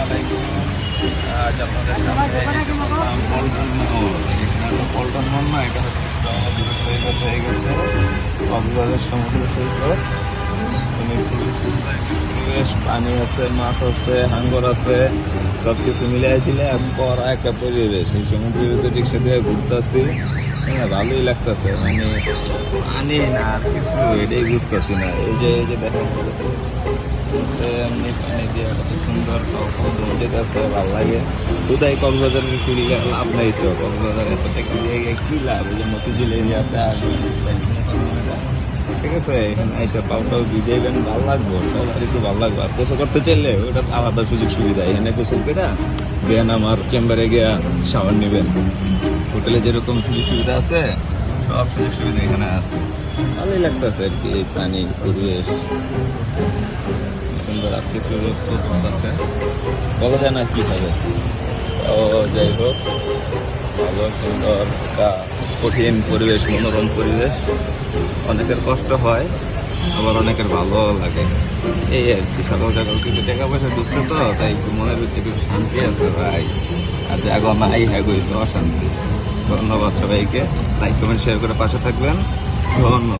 আলাইকুম। আজ আপনাদের সামনে পল্টন মল না, এটা হয়ে গেছে কক্সবাজার সমুদ্র সৈকত। পরিবেশ, পানি আছে, মাছ আছে, হাঙ্গর আছে, সবকিছু মিলাইছিল করা একটা পরিবেশ। এই সমুদ্রের ভিতরে রিক্সা দিয়ে ঘুরতেছি, হ্যাঁ ভালোই লাগতেছে। মানে পানি না আর কিছু এটাই বুঝতেছি না। এই যে দেখেন এমনি পানি দিয়ে কত সুন্দর যেতেছে, ভালো লাগে। কোথায় কক্সবাজারের কুড়ি লাভ নাই তো, কক্সবাজার এত টাকা দিয়ে কি লাভ? ওই যে মতিঝিল এরিয়াতে আসবেন, ঠিক আছে, এখানে এসে পাউটাও ভিজাইবেন, ভালো লাগবো, সবার একটু ভালো লাগবে। আর গোসল করতে চাইলে ওটা আলাদা সুযোগ সুবিধা, এখানে গোসল করে দেন আমার চেম্বারে গিয়া শাওয়ার নেবেন। হোটেলে যেরকম সুযোগ সুবিধা আছে সব সুযোগ সুবিধা এখানে আছে। ভালোই লাগতেছে আর কি, পানি পরিবেশ সুন্দর। আজকে একটু রোদ আছে, বলা যায় না কি হবে। ও যাই হোক, ভালো সুন্দর একটা কঠিন পরিবেশ, মনোরম পরিবেশ। অনেকের কষ্ট হয়, আবার অনেকের ভালো লাগে। এই আর কি, সকাল সকাল কিছু টাকা পয়সা ঢুকছে তো, তাই একটু মনের ভিতরে একটু শান্তি আছে ভাই। আর জাগো নাই হ্যাঁ গেছে অশান্তি। ধন্যবাদ সবাইকে, লাইক কমেন্ট শেয়ার করে পাশে থাকবেন। ধন্যবাদ।